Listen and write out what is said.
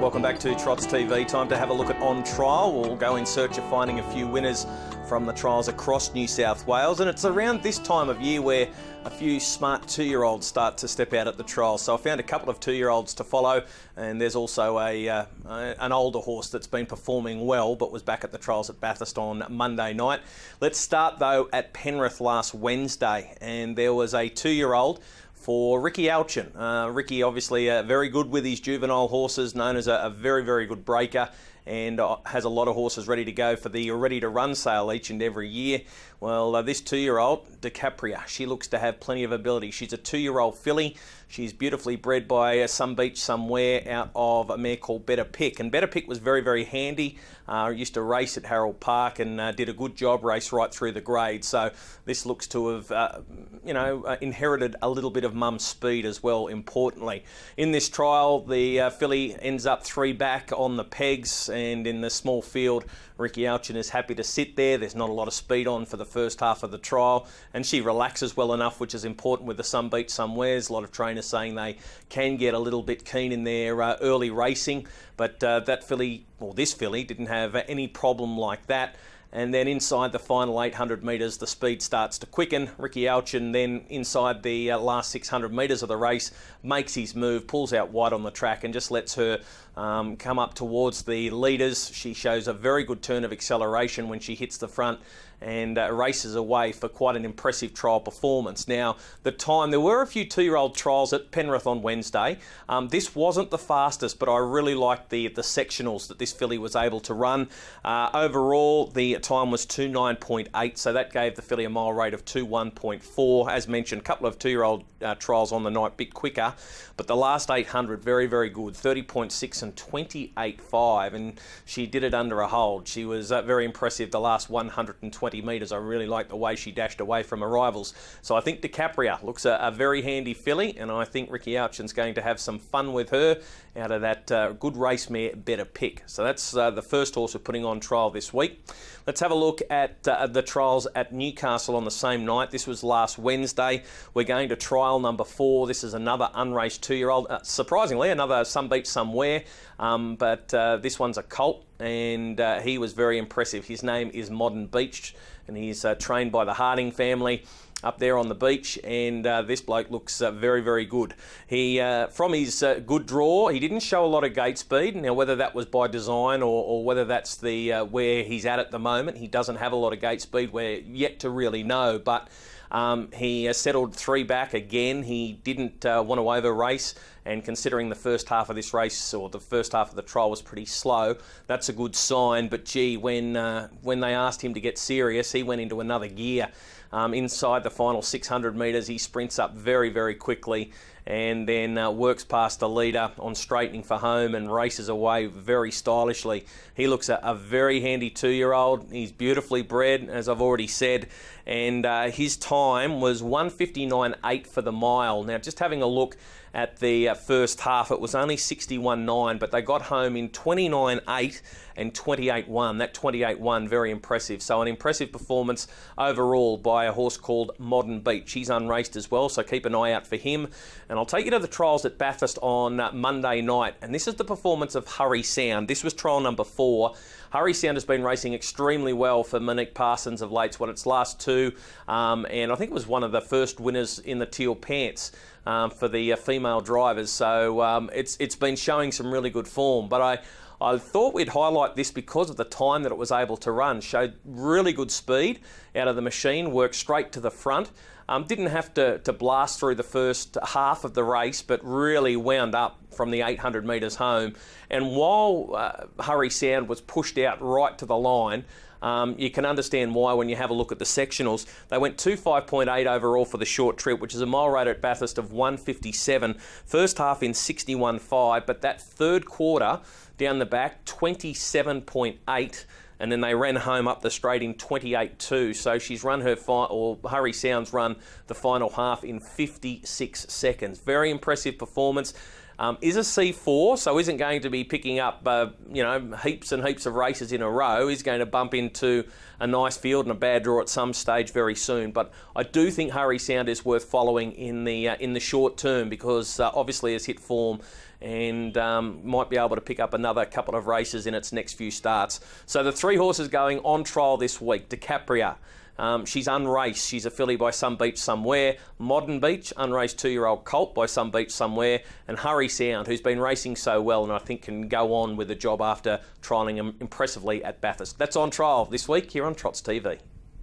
Welcome back to Trots TV. Time to have a look at On Trial. We'll go in search of finding a few winners from the trials across New South Wales, and it's around this time of year where a few smart 2-year-olds start to step out at the trials. So I found a couple of 2-year-olds to follow, and there's also an older horse that's been performing well but was back at the trials at Bathurst on Monday night. Let's start though at Penrith last Wednesday, and there was a 2-year-old for Ricky Alchin. Ricky obviously very good with his juvenile horses, known as a very, very good breaker, and has a lot of horses ready to go for the Ready to Run sale each and every year. Well, this 2-year-old, DiCapria, she looks to have plenty of ability. She's a 2-year-old filly. She's beautifully bred by Some Beach Somewhere out of a mare called Better Pick. And Better Pick was very, very handy. Used to race at Harold Park and did a good job, race right through the grade. So this looks to have, inherited a little bit of mum's speed as well, importantly. In this trial, the filly ends up 3 back on the pegs, and in the small field, Ricky Alchin is happy to sit there. There's not a lot of speed on for the first half of the trial, and she relaxes well enough, which is important with the Some Beach Somewheres. A lot of trainers saying they can get a little bit keen in their early racing, but this filly didn't have any problem like that. And then inside the final 800 metres, the speed starts to quicken. Ricky Alchin then inside the last 600 metres of the race makes his move, pulls out wide on the track and just lets her come up towards the leaders. She shows a very good turn of acceleration when she hits the front and races away for quite an impressive trial performance. Now, there were a few 2-year-old trials at Penrith on Wednesday. This wasn't the fastest, but I really liked the sectionals that this filly was able to run. Overall, the time was 2:09.8, so that gave the filly a mile rate of 2:1.4. As mentioned, a couple of 2-year-old trials on the night, a bit quicker, but the last 800, very, very good, 30.6 and 28.5, and she did it under a hold. She was very impressive the last 120 metres. I really like the way she dashed away from her rivals. So I think DiCapria looks a very handy filly, and I think Ricky Alchin's going to have some fun with her out of that good race mare, Better Pick. So that's the first horse we're putting on trial this week. Let's have a look at the trials at Newcastle on the same night. This was last Wednesday. We're going to trial number 4. This is another unraced 2-year-old. Surprisingly, another Some Beach Somewhere, but this one's a colt, and he was very impressive. His name is Modern Beach, and he's trained by the Harding family up there on the beach, and this bloke looks very, very good. He, from his good draw, he didn't show a lot of gate speed. Now, whether that was by design or whether that's the where he's at the moment, he doesn't have a lot of gate speed. We're yet to really know, but he settled 3 back again. He didn't want to over race, and considering the first half of this race, or the first half of the trial, was pretty slow, that's a good sign. But gee, when they asked him to get serious, he went into another gear. Inside the final 600 metres, he sprints up very, very quickly, and then works past the leader on straightening for home and races away very stylishly. He looks a very handy 2-year-old. He's beautifully bred, as I've already said, and his time was 1:59.8 for the mile. Now, just having a look at the first half, it was only 61.9, but they got home in 29.8 and 28.1. That 28.1, very impressive. So an impressive performance overall by a horse called Modern Beach. He's unraced as well, so keep an eye out for him. And I'll take you to the trials at Bathurst on Monday night, and this is the performance of Hurry Sound. This was trial number 4. Hurry Sound has been racing extremely well for Monique Parsons of late. It's won its last 2, and I think it was one of the first winners in the Teal Pants for the female drivers. So it's been showing some really good form. But I thought we'd highlight this because of the time that it was able to run. Showed really good speed out of the machine, worked straight to the front. Didn't have to blast through the first half of the race, but really wound up from the 800 metres home. And while Hurry Sound was pushed out right to the line, you can understand why when you have a look at the sectionals. They went 2:05.8 overall for the short trip, which is a mile rate at Bathurst of 1:57. First half in 61.5, but that third quarter down the back, 27.8. And then they ran home up the straight in 28.2. So she's run her Hurry Sound's run the final half in 56 seconds. Very impressive performance. is a C4, so isn't going to be picking up, heaps and heaps of races in a row. Is going to bump into a nice field and a bad draw at some stage very soon. But I do think Hurry Sound is worth following in the short term, because obviously has hit form and might be able to pick up another couple of races in its next few starts. So the 3 horses going on trial this week: DiCapria. She's unraced. She's a filly by Some Beach Somewhere. Modern Beach, unraced 2-year-old colt by Some Beach Somewhere. And Hurry Sound, who's been racing so well and I think can go on with the job after trialling him impressively at Bathurst. That's on trial this week here on Trots TV.